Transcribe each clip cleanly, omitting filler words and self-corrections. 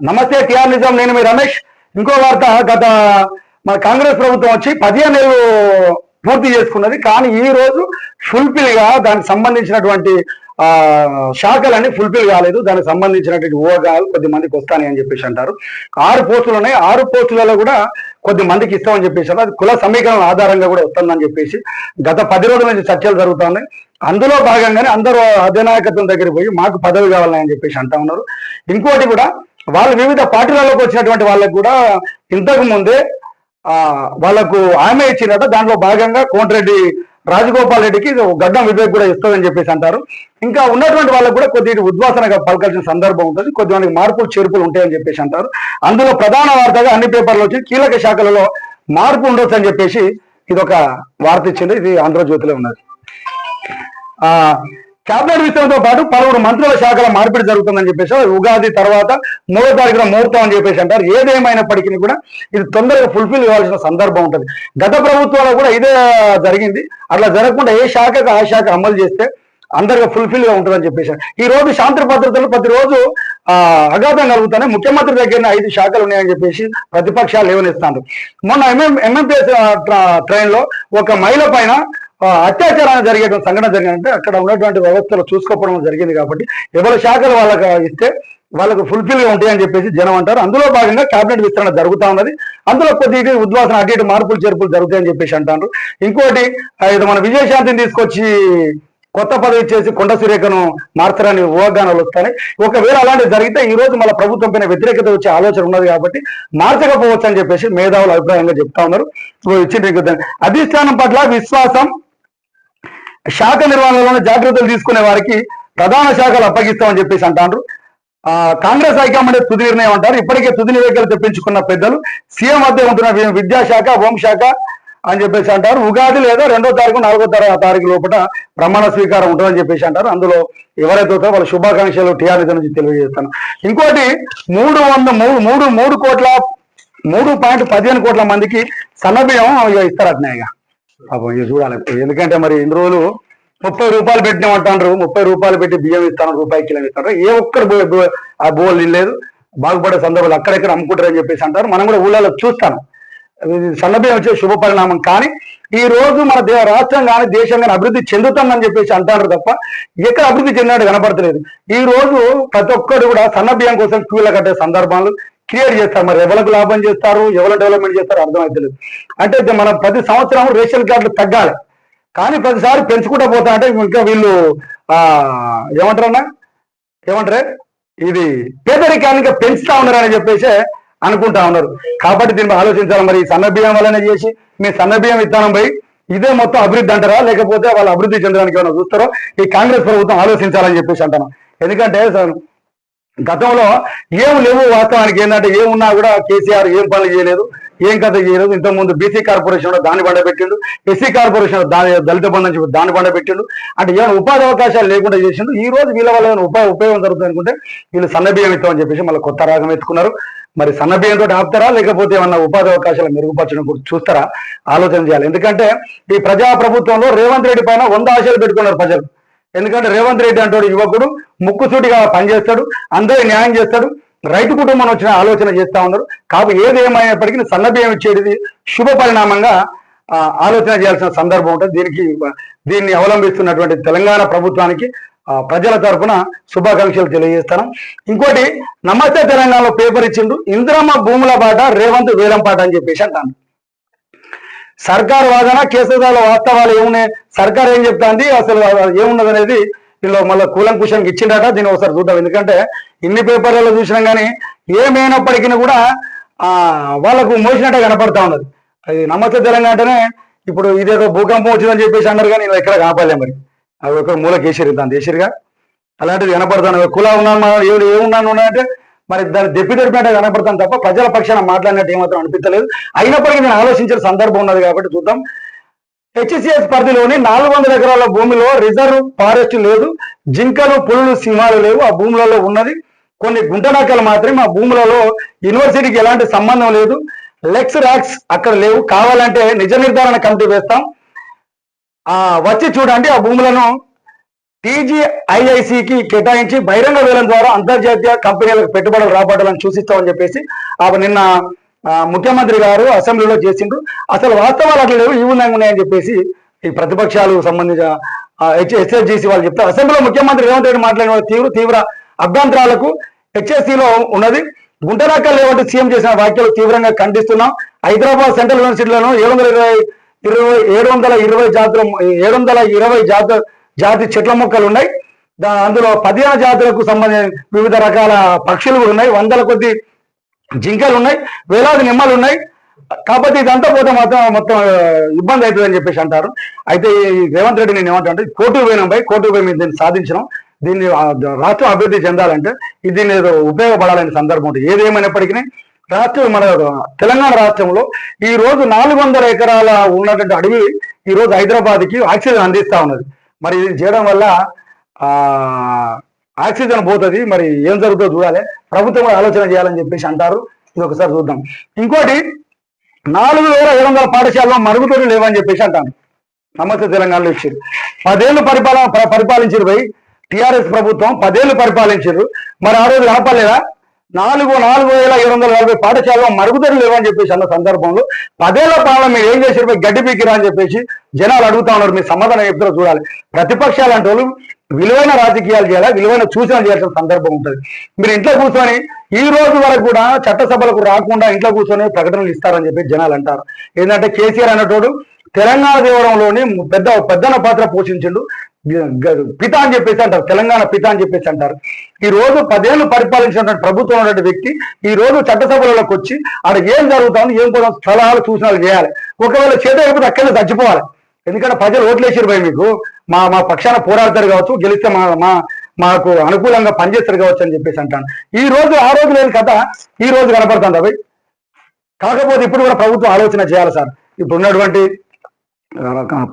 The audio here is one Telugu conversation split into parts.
నమస్తే టిఆర్ నిజాం, నేను మీ రమేష్. ఇంకో వార్త, గత మన కాంగ్రెస్ ప్రభుత్వం వచ్చి 15 నెలలు పూర్తి చేసుకున్నది. కానీ ఈ రోజు ఫుల్ఫిల్ గా దానికి సంబంధించినటువంటి శాఖలన్నీ ఫుల్ఫిల్ కాలేదు. దానికి సంబంధించినటువంటి ఊహగాలు కొద్ది మందికి వస్తాయి అని చెప్పేసి అంటారు. 6 పోస్టులు ఉన్నాయి. 6 పోస్టులలో కూడా కొద్ది మందికి ఇస్తామని చెప్పేసి, అది కుల సమీకరణ ఆధారంగా కూడా వస్తుందని చెప్పేసి గత 10 రోజుల నుంచి చర్చలు జరుగుతున్నాయి. అందులో భాగంగానే అందరూ అధినాయకత్వం దగ్గరికి పోయి మాకు పదవి కావాలని చెప్పేసి అంటా ఉన్నారు. ఇంకోటి కూడా, వాళ్ళు వివిధ పార్టీలలోకి వచ్చినటువంటి వాళ్ళకు కూడా ఇంతకు ముందే వాళ్లకు హామీ ఇచ్చినట్టు. దాంట్లో భాగంగా కోమటిరెడ్డి రాజగోపాల్ రెడ్డికి గడ్డం వివేక్ కూడా ఇస్తుందని చెప్పేసి అంటారు. ఇంకా ఉన్నటువంటి వాళ్ళకు కూడా కొద్దిగా ఉద్వాసనగా పలకాల్సిన సందర్భం ఉంటుంది. కొద్దిమందికి మార్పులు చేర్పులు ఉంటాయని చెప్పేసి అంటారు. అందులో ప్రధాన వార్తగా అన్ని పేపర్లు వచ్చి కీలక శాఖలలో మార్పు ఉండొచ్చు అని చెప్పేసి ఇది ఒక వార్త ఇచ్చింది. ఇది ఆంధ్రజ్యోతిలో ఉన్నది. కేబినెట్ విస్తరణతో పాటు పలువురు మంత్రుల శాఖల మార్పిడి జరుగుతుందని చెప్పేసి, ఉగాది తర్వాత 3వ తారీఖున ముహూర్తం అని చెప్పేసి అంటారు. ఏదేమైనప్పటికీ కూడా ఇది తొందరగా ఫుల్ఫిల్ కావాల్సిన సందర్భం ఉంటుంది. గత ప్రభుత్వంలో కూడా ఇదే జరిగింది. అట్లా జరగకుండా ఏ శాఖకు ఆ శాఖ అమలు చేస్తే అందరిగా ఫుల్ఫిల్ గా ఉంటుందని చెప్పేసి, ఈ రోజు శాంతి భద్రతలు ప్రతిరోజు అఘాతం కలుగుతానే. ముఖ్యమంత్రి దగ్గర 5 శాఖలు ఉన్నాయని చెప్పేసి ప్రతిపక్షాలు లేవనిస్తాను. మొన్న ఎంఎంపీఎస్ ట్రైన్ లో ఒక మహిళ పైన అత్యాచారాన్ని జరిగేటువంటి సంఘటన జరిగిందంటే అక్కడ ఉన్నటువంటి వ్యవస్థలు చూసుకోవడం జరిగింది. కాబట్టి ఎవరి శాఖలు వాళ్ళకి ఇస్తే వాళ్ళకు ఫుల్ఫిల్ గా ఉంటాయని చెప్పేసి జనం అంటారు. అందులో భాగంగా కేబినెట్ విస్తరణ జరుగుతా ఉన్నది. అందులో కొద్దిగా ఉద్వాసన అటు ఇటు మార్పులు చేర్పులు జరుగుతాయని చెప్పేసి అంటారు. ఇంకోటి, ఇది మన విజయశాంతిని తీసుకొచ్చి కొత్త పదవి ఇచ్చేసి కొండ సురేఖను మార్చడానికి ఊహాగానాలు వస్తాయి. ఒకవేళ అలాంటివి జరిగితే ఈ రోజు మన ప్రభుత్వం పైన వ్యతిరేకత వచ్చే ఆలోచన ఉన్నది. కాబట్టి మార్చకపోవచ్చు అని చెప్పేసి మేధావులు అభిప్రాయంగా చెప్తా ఉన్నారు. ఇచ్చిన అధిష్టానం పట్ల విశ్వాసం, శాఖ నిర్వహణలోనే జాగ్రత్తలు తీసుకునే వారికి ప్రధాన శాఖలు అప్పగిస్తామని చెప్పేసి అంటారు. కాంగ్రెస్ హైకమాండ్ తుది నిర్ణయం అంటారు. ఇప్పటికే తుది నివేదికలు తెప్పించుకున్న పెద్దలు సీఎం వద్ద ఉంటున్న విద్యాశాఖ, హోంశాఖ అని చెప్పేసి అంటారు. ఉగాది లేదా 2వ తారీఖు 4వ తారీఖు లోపల ప్రమాణ స్వీకారం ఉంటుందని చెప్పేసి అంటారు. అందులో ఎవరైతే వాళ్ళ శుభాకాంక్షలు టీఆర్ నుంచి తెలియజేస్తాను. ఇంకోటి, 3.15 కోట్ల మందికి సన్నబియ్యం ఇస్తారట్నాయిగా. పాపం ఇక చూడాలి. ఎందుకంటే మరి ఇన్ని రోజులు 30 రూపాయలు పెట్టినామంటారు. 30 రూపాయలు పెట్టి బియ్యం ఇస్తాను, రూపాయి కిలో ఇస్తారు. ఏ ఒక్కరు ఆ బోల్ లేదు. బాగుపడే సందర్భాలు అక్కడెక్కడ అమ్ముకుంటారని చెప్పేసి అంటారు. మనం కూడా ఊళ్ళలో చూస్తాను. సన్నబియ్యం వచ్చే శుభ పరిణామం. కానీ ఈ రోజు మన రాష్ట్రం కానీ దేశం కానీ అభివృద్ధి చెందుతుందని చెప్పేసి అంటారు తప్ప ఎక్కడ అభివృద్ధి చెందినట్టు కనపడతలేదు. ఈ రోజు ప్రతి ఒక్కరు కూడా సన్నబియ్యం కోసం క్యూలో కట్టే సందర్భాలు క్రియేట్ చేస్తారు. మరి ఎవరికి లాభం చేస్తారు, ఎవరు డెవలప్మెంట్ చేస్తారు అర్థమైతలేదు. అంటే మనం ప్రతి సంవత్సరం రేషన్ కార్డులు తగ్గాలి, కానీ ప్రతిసారి పెంచుకుంటూ పోతా అంటే ఇంకా వీళ్ళు ఏమంటారే ఇది పేదరికానికి పెంచుతా ఉన్నారని చెప్పేసి అనుకుంటా ఉన్నారు. కాబట్టి దీన్ని ఆలోచించాలి. మరి సన్నబియ్యం వల్లనే చేసి మీ సన్నబియ్యం ఇస్తానం పోయి ఇదే మొత్తం అభివృద్ధి అంటారా, లేకపోతే వాళ్ళు అభివృద్ధి చెందడానికి ఏమైనా చూస్తారో ఈ కాంగ్రెస్ ప్రభుత్వం ఆలోచించాలని చెప్పేసి అంటాను. ఎందుకంటే గతంలో ఏం లేవు. వాస్తవానికి ఏంటంటే ఏమున్నా కూడా కేసీఆర్ ఏం పనులు చేయలేదు, ఏం కథ చేయలేదు. ఇంతకుముందు బీసీ కార్పొరేషన్ దాన్ని బండ పెట్టిండు, ఎస్సీ కార్పొరేషన్ దళిత బంధం చెప్పి దాన్ని బండ పెట్టిండు. అంటే ఏమైనా ఉపాధి అవకాశాలు లేకుండా చేసిండు. ఈ రోజు వీళ్ళ వల్ల ఏమైనా ఉపయోగం జరుగుతుంది అనుకుంటే వీళ్ళు సన్నబియ్యం ఇస్తామని చెప్పేసి మళ్ళీ కొత్త రాగం ఎత్తుకున్నారు. మరి సన్నబియ్యంతో ఆపుతారా, లేకపోతే ఏమన్నా ఉపాధి అవకాశాలు మెరుగుపరచడం కూడా చూస్తారా, ఆలోచన చేయాలి. ఎందుకంటే ఈ ప్రజాప్రభుత్వంలో రేవంత్ రెడ్డి పైన 100 ఆశలు పెట్టుకున్నారు ప్రజలు. ఎందుకంటే రేవంత్ రెడ్డి అంటే యువకుడు, ముక్కుసూటిగా పనిచేస్తాడు, అందరి న్యాయం చేస్తాడు, రైతు కుటుంబం వచ్చిన ఆలోచన చేస్తా ఉన్నారు. కాబట్టి ఏది ఏమైనప్పటికీ సన్నబియ్యం ఇచ్చేది శుభ పరిణామంగా ఆలోచన చేయాల్సిన సందర్భం ఉంటుంది. దీన్ని అవలంబిస్తున్నటువంటి తెలంగాణ ప్రభుత్వానికి ప్రజల తరఫున శుభాకాంక్షలు తెలియజేస్తాను. ఇంకోటి, నమస్తే తెలంగాణలో పేపర్ ఇచ్చిండు. ఇందిరమ్మ భూముల పాట రేవంత్ వేలం పాట అని చెప్పేసి అంటాను. సర్కారు వాదన, కేసుదారుల వాస్తవాలు ఏమున్నాయి, సర్కారు ఏం చెప్తాంది, అసలు ఏమున్నది అనేది వీళ్ళు మళ్ళీ కూలంకుషంగా ఇచ్చిండట. దీన్ని ఒకసారి చూద్దాం. ఎందుకంటే ఇన్ని పేపర్లలో చూసినాం కానీ ఏమైనప్పటికీ కూడా వాళ్ళకు మోసినట్టే కనపడతా ఉన్నది. అది నమస్తే తెలంగాణ అంటేనే ఇప్పుడు ఇదేదో భూకంపం వచ్చిందని చెప్పేసి అన్నారు, కానీ ఇక్కడ కాపాడలే. మరి అవి ఒక మూలకి వేసిరు, దాని దేశీరుగా అలాంటిది కనపడతాను. కుల ఉన్నాను ఏమున్నాను అంటే మరి దాన్ని దెప్పిదెరిపినట్టు కనపడతాను తప్ప ప్రజల పక్షాన మాట్లాడినట్టు ఏమాత్రం అనిపించలేదు. అయినప్పటికీ నేను ఆలోచించిన సందర్భం ఉన్నది కాబట్టి చూద్దాం. హెచ్సిఎస్ పరిధిలోని 400 ఎకరాల భూమిలో రిజర్వ్ ఫారెస్ట్ లేదు, జింకలు, పులులు, సింహాలు లేవు. ఆ భూములలో ఉన్నది కొన్ని గుంటనక్కలు మాత్రమే. ఆ భూములలో యూనివర్సిటీకి ఎలాంటి సంబంధం లేదు, లెక్స్ ర్యాక్స్ అక్కడ లేవు. కావాలంటే నిజ నిర్ధారణ కమిటీ వేస్తాం, వచ్చి చూడండి. ఆ భూములను టీజీఐఐసికి కేటాయించి బహిరంగ వేలం ద్వారా అంతర్జాతీయ కంపెనీలకు పెట్టుబడులు రాబడాలని సూచిస్తామని చెప్పేసి నిన్న ముఖ్యమంత్రి గారు అసెంబ్లీలో చేసిండ్రు. అసలు వాస్తవాలు అట్లా లేవు, ఈ ఉన్నాయని చెప్పేసి ఈ ప్రతిపక్షాలు సంబంధించిన హెచ్ఎస్జీసీ వాళ్ళు చెప్తారు. అసెంబ్లీలో ముఖ్యమంత్రి రేవంత్ రెడ్డి మాట్లాడిన తీవ్ర అభ్యంతరాలకు హెచ్ఎస్సీలో ఉన్నది. గుంటనక్కలు లేవంటే సీఎం చేసిన వ్యాఖ్యలు తీవ్రంగా ఖండిస్తున్నాం. హైదరాబాద్ సెంట్రల్ యూనివర్సిటీలను 720 జాతి చెట్ల మొక్కలు ఉన్నాయి. అందులో 15 జాతులకు సంబంధించిన వివిధ రకాల పక్షులు కూడా ఉన్నాయి, 100 కొద్ది జింకలు ఉన్నాయి, వేలాది నిమ్మలు ఉన్నాయి. కాబట్టి ఇదంతా పోతే మొత్తం ఇబ్బంది అవుతుందని చెప్పేసి అంటారు. అయితే రేవంత్ రెడ్డి నేను ఏమంటే కోర్టుకు పోయి మేము దీన్ని సాధించినాం, దీన్ని రాష్ట్రం అభివృద్ధి చెందాలంటే దీన్ని ఏదో ఉపయోగపడాలనే సందర్భం ఉంటుంది. ఏదేమైనప్పటికీ మన తెలంగాణ రాష్ట్రంలో ఈ రోజు 400 ఎకరాల ఉన్నటువంటి అడవి ఈ రోజు హైదరాబాద్కి ఆక్సిజన్ అందిస్తా ఉన్నది. మరి ఇది చేయడం వల్ల ఆక్సిజన్ పోతుంది, మరి ఏం జరుగుతుందో చూడాలి, ప్రభుత్వం ఆలోచన చేయాలని చెప్పేసి అంటారు. ఇది ఒకసారి చూద్దాం. ఇంకోటి 4700 పాఠశాలలో మరుగుదొడ్లు లేవని చెప్పేసి అంటాను. నమస్తే తెలంగాణలో ఇచ్చారు. 10 ఏళ్ళు పరిపాలించారు పోయి టిఆర్ఎస్ ప్రభుత్వం 10 ఏళ్ళు పరిపాలించారు. మరి ఆ రోజు ఆపలేదా? 4740 పాఠశాలలో మరుగుదొడ్లు లేవని చెప్పేసి అన్న సందర్భంలో 10 ఏళ్ల పాలన మీరు ఏం చేశారు పోయి గడ్డి పీకిరా అని చెప్పేసి జనాలు అడుగుతా ఉన్నారు. మీ సమాధానం చెప్తారో చూడాలి. ప్రతిపక్షాలు అంటే వాళ్ళు విలువైన రాజకీయాలు చేయాలా, విలువైన సూచనలు చేయాల్సిన సందర్భం ఉంటుంది. మీరు ఇంట్లో కూర్చొని ఈ రోజు వరకు కూడా చట్టసభలకు రాకుండా ఇంట్లో కూర్చొని ప్రకటనలు ఇస్తారని చెప్పి జనాలు అంటారు. ఏంటంటే కేసీఆర్ అన్నటోడు తెలంగాణ దేవరంలోని పెద్దన పాత్ర పోషించిండు, పిత అని చెప్పేసి అంటారు, తెలంగాణ పిత అని చెప్పేసి అంటారు. ఈ రోజు 10 ఏళ్ళు పరిపాలించినటువంటి ప్రభుత్వం ఉన్నటువంటి వ్యక్తి ఈ రోజు చట్టసభలకు వచ్చి ఆడ ఏం జరుగుతుంది, ఏం కూడా సలహాలు సూచనలు చేయాలి. ఒకవేళ చేత అయిపోతే అక్కడే చచ్చిపోవాలి. ఎందుకంటే ప్రజలు ఓట్లేసారు పోయి మీకు మా పక్షాన పోరాడతారు కావచ్చు, గెలిస్తే మాకు అనుకూలంగా పనిచేస్తారు కావచ్చు అని చెప్పేసి అంటాను. ఈ రోజు ఆ రోజు లేని కథ ఈ రోజు కనపడుతుంది అవి. కాకపోతే ఇప్పుడు కూడా ప్రభుత్వం ఆలోచన చేయాలి సార్. ఇప్పుడు ఉన్నటువంటి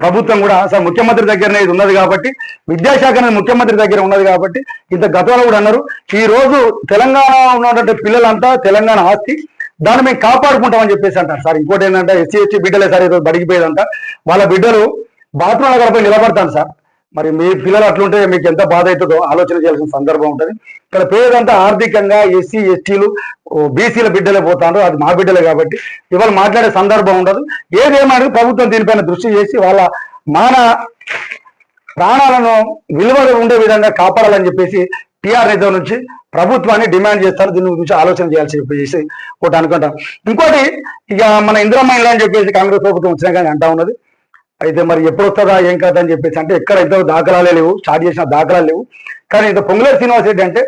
ప్రభుత్వం కూడా సార్ ముఖ్యమంత్రి దగ్గరనే ఇది ఉన్నది కాబట్టి, విద్యాశాఖ అనేది ముఖ్యమంత్రి దగ్గర ఉన్నది కాబట్టి ఇంత గతంలో కూడా అన్నారు. ఈ రోజు తెలంగాణ ఉన్నటువంటి పిల్లలంతా తెలంగాణ ఆస్తి, దాన్ని మేము కాపాడుకుంటామని చెప్పేసి అంటారు సార్. ఇంకోటి ఏంటంటే ఎస్సీ బిడ్డలే సార్ ఈరోజు బడిగిపోయేదంట, వాళ్ళ బిడ్డలు బాత్రూమ్ దగ్గరపై నిలబడతాను సార్. మరి మీ పిల్లలు అట్లుంటే మీకు ఎంత బాధ అవుతుందో ఆలోచన చేయాల్సిన సందర్భం ఉంటుంది. ఇక్కడ పేదంతా ఆర్థికంగా ఎస్సీ ఎస్టీలు బీసీల బిడ్డలే పోతారు, అది మా బిడ్డలే కాబట్టి ఇవాళ మాట్లాడే సందర్భం ఉండదు. ఏదేమైనా ప్రభుత్వం దీనిపైన దృష్టి చేసి వాళ్ళ ప్రాణాలను విలువ ఉండే విధంగా కాపాడాలని చెప్పేసి టీఆర్ నేత నుంచి ప్రభుత్వాన్ని డిమాండ్ చేస్తారు. దీని గురించి ఆలోచన చేయాల్సి చెప్పేసి ఒకటి అనుకుంటాం. ఇంకోటి ఇక మన ఇందిరమ్మ ఇల్లు అని చెప్పేసి కాంగ్రెస్ ప్రభుత్వం వచ్చినా కానీ అంటా ఉన్నది. అయితే మరి ఎప్పుడు వస్తుందా ఏం కాదా అని చెప్పేసి అంటే ఎక్కడ ఇంత దాఖలాలే లేవు, స్టార్ట్ చేసిన దాఖలాలు లేవు. కానీ ఇంత పొంగులేరు శ్రీనివాస్ రెడ్డి అంటే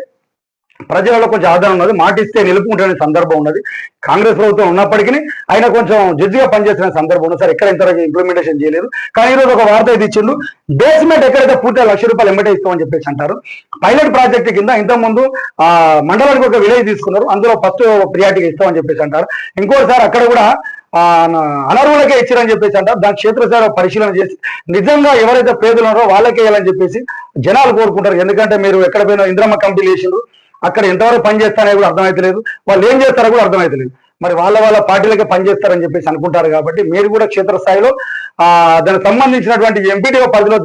ప్రజలలో కొంచెం ఆధారం ఉన్నది, మాటిస్తే నిలుపుకుంటున్న సందర్భం ఉన్నది. కాంగ్రెస్ ప్రభుత్వం ఉన్నప్పటికీ ఆయన కొంచెం జడ్జిగా పనిచేసిన సందర్భం ఉన్నది సార్. ఎక్కడ ఇంతవరకు ఇంప్లిమెంటేషన్ చేయలేదు. కానీ ఈరోజు ఒక వార్త ఇది ఇచ్చిండు, బేస్మెంట్ ఎక్కడైతే పూర్తిగా ₹1,00,000 ఎంబటే ఇస్తామని చెప్పేసి అంటారు. పైలట్ ప్రాజెక్ట్ కింద ఇంతకుముందు మండలానికి ఒక విలేజ్ తీసుకున్నారు, అందులో ఫస్ట్ ప్రియారిటీగా ఇస్తామని చెప్పేసి అంటారు. ఇంకోసారి అక్కడ కూడా అనర్హులకే ఇచ్చారని చెప్పేసి అంటారు. దాని క్షేత్రస్థాయి పరిశీలన చేసి నిజంగా ఎవరైతే పేదలు ఉన్నారో వాళ్ళకే వేయాలని చెప్పేసి జనాలు కోరుకుంటారు. ఎందుకంటే మీరు ఎక్కడ పోయినా ఇందిరమ్మ కమిటీలు వేసిండ్రు, అక్కడ ఎంతవరకు పనిచేస్తారో కూడా అర్థమైతలేదు, వాళ్ళు ఏం చేస్తారో కూడా అర్థమైతలేదు. మరి వాళ్ళ పార్టీలకే పనిచేస్తారని చెప్పేసి అనుకుంటారు. కాబట్టి మీరు కూడా క్షేత్రస్థాయిలో దానికి సంబంధించినటువంటి ఎంపీటీఓ పరిధిలో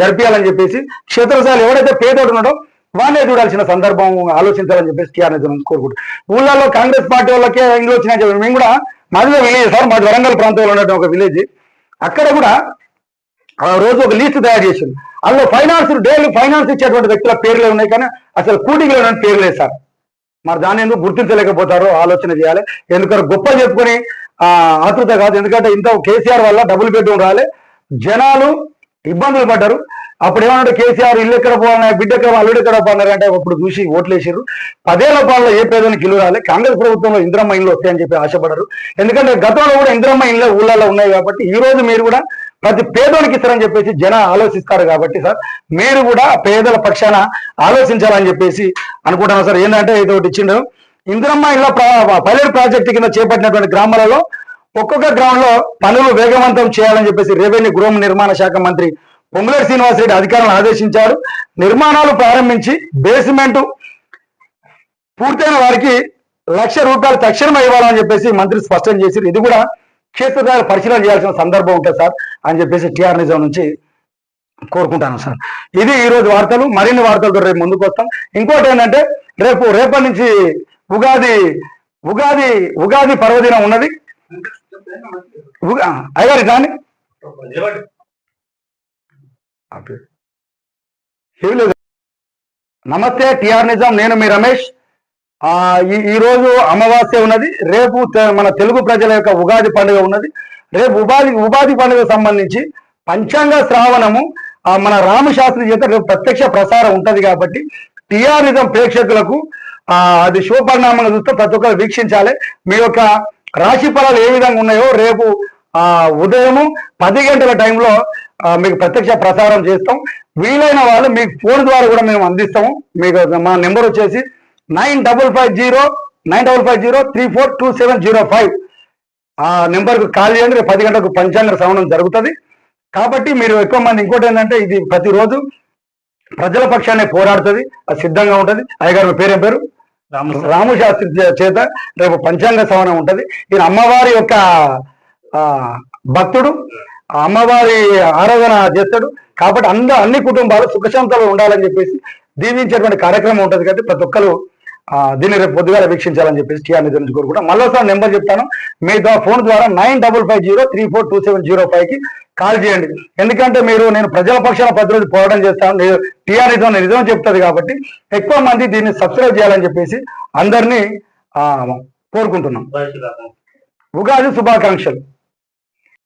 జరిపించాలని చెప్పేసి క్షేత్రస్థాయిలో ఎవరైతే పేదోడు ఉన్నాడో వాళ్ళే చూడాల్సిన సందర్భం ఆలోచించాలని చెప్పేసి టీఆర్ నేత కోరుకుంటారు. ఊళ్ళలో కాంగ్రెస్ పార్టీ వాళ్ళకే ఇంట్లో వచ్చినా చెప్పి మేము కూడా మాది విలేజ్ సార్, మాది వరంగల్ ప్రాంతంలో ఉన్నటువంటి ఒక విలేజ్, అక్కడ కూడా రోజు ఒక లిస్ట్ తయారు చేసింది. అందులో డైలీ ఫైనాన్స్ ఇచ్చేటువంటి వ్యక్తుల పేర్లే ఉన్నాయి, కానీ అసలు కూటికి లేని పేరు లేదు సార్. మరి దాన్ని ఎందుకు గుర్తించలేకపోతారో ఆలోచన చేయాలి. ఎందుకంటే గొప్ప చెప్పుకొని ఆతృత కాదు. ఎందుకంటే ఇంత కేసీఆర్ వల్ల డబుల్ బెడ్రూమ్ రాలే, జనాలు ఇబ్బందులు పడ్డారు. అప్పుడు ఏమన్నా కేసీఆర్ ఇల్లు ఎక్కడ పోవాలన్నా, బిడ్డ ఎక్కడ అల్లుడు ఎక్కడ పోవాలంటే అప్పుడు చూసి ఓట్లేసారు. 10 ఏళ్ల పాలనలో ఏ పేదనికి ఇల్లు రాలే. కాంగ్రెస్ ప్రభుత్వంలో ఇందిరమ్మ ఇల్లు వస్తాయని చెప్పి ఆశపడ్డారు. ఎందుకంటే గతంలో కూడా ఇందిరమ్మ ఇల్లు ఊళ్ళలో ఉన్నాయి కాబట్టి ఈ రోజు మీరు కూడా ప్రతి పేదోనికి ఇస్తారని చెప్పేసి ఆలోచిస్తారు. కాబట్టి సార్ మీరు కూడా పేదల పక్షాన ఆలోచించాలని చెప్పేసి అనుకుంటున్నాను సార్. ఏంటంటే ఇది ఒకటి ఇచ్చిండు, ఇందిరమ్మ ఇళ్ళ పైలట్ ప్రాజెక్టు కింద చేపట్టినటువంటి గ్రామాలలో ఒక్కొక్క గ్రామంలో పనులు వేగవంతం చేయాలని చెప్పేసి రెవెన్యూ గృహ నిర్మాణ శాఖ మంత్రి పొంగులేరు శ్రీనివాస్ రెడ్డి అధికారులను ఆదేశించారు. నిర్మాణాలు ప్రారంభించి బేస్మెంట్ పూర్తయిన వారికి ₹1,00,000 తక్షణమే ఇవ్వాలని చెప్పేసి మంత్రి స్పష్టం చేశారు. ఇది కూడా క్షేత్రస్థాయిలో పరిశీలన చేయాల్సిన సందర్భం ఉంటుంది సార్ అని చెప్పేసి టీఆర్ నిజం నుంచి కోరుకుంటాను సార్. ఇది ఈ రోజు వార్తలు. మరిన్ని వార్తలతో రేపు ముందుకు వస్తాం. ఇంకోటి ఏంటంటే రేపటి నుంచి ఉగాది ఉగాది ఉగాది పర్వదినం ఉన్నది. అయ్యారు కానీ నమస్తే టిఆర్ నిజాం, నేను మీ రమేష్. ఈ రోజు అమావాస్య ఉన్నది. రేపు మన తెలుగు ప్రజల యొక్క ఉగాది పండుగ ఉన్నది. రేపు ఉగాది పండుగ సంబంధించి పంచాంగ శ్రావణము మన రామశాస్త్రి చేత రేపు ప్రత్యక్ష ప్రసారం ఉంటది. కాబట్టి టిఆర్ నిజాం ప్రేక్షకులకు అది శుభపరిణామంగా చూస్తే ప్రతి ఒక్కరు వీక్షించాలి. మీ యొక్క రాశి ఫలాలు ఏ విధంగా ఉన్నాయో రేపు ఉదయము 10 గంటల టైంలో మీకు ప్రత్యక్ష ప్రసారం చేస్తాం. వీలైన వాళ్ళు మీకు ఫోన్ ద్వారా కూడా మేము అందిస్తాము. మీకు మా నెంబర్ వచ్చేసి 9550342705. ఆ నెంబర్కు కాల్ చేయండి. రేపు 10 గంటలకు పంచాంగ శ్రవణం జరుగుతుంది. కాబట్టి మీరు ఎక్కువ మంది, ఇంకోటి ఏంటంటే ఇది ప్రతిరోజు ప్రజల పక్షాన్ని పోరాడుతుంది, అది సిద్ధంగా ఉంటుంది. అయ్యగారు మీ పేరేం పేరు? రాము శాస్త్రి చేత రేపు పంచాంగ శ్రవణం ఉంటుంది. ఈయన అమ్మవారి యొక్క భక్తుడు, అమ్మవారి ఆరాధన చేస్తాడు. కాబట్టి అన్ని కుటుంబాలు సుఖశాంతాలు ఉండాలని చెప్పేసి దీవించేటువంటి కార్యక్రమం ఉంటుంది. కాబట్టి ప్రతి ఒక్కరు దీన్ని రేపు పొద్దుగాల వీక్షించాలని చెప్పేసి టిఆర్ నిజాం నుంచి కోరుకుంటాం. మళ్ళీసారి నెంబర్ చెప్తాను. మీ ఫోన్ ద్వారా 9550342705కి కాల్ చేయండి. ఎందుకంటే నేను ప్రజల పక్షాన ప్రతిరోజు పోరాటం చేస్తాను. టిఆర్ నిజం చెప్తుంది. కాబట్టి ఎక్కువ మంది దీన్ని సబ్స్క్రైబ్ చేయాలని చెప్పేసి అందరినీ కోరుకుంటున్నాం. ఉగాది శుభాకాంక్షలు.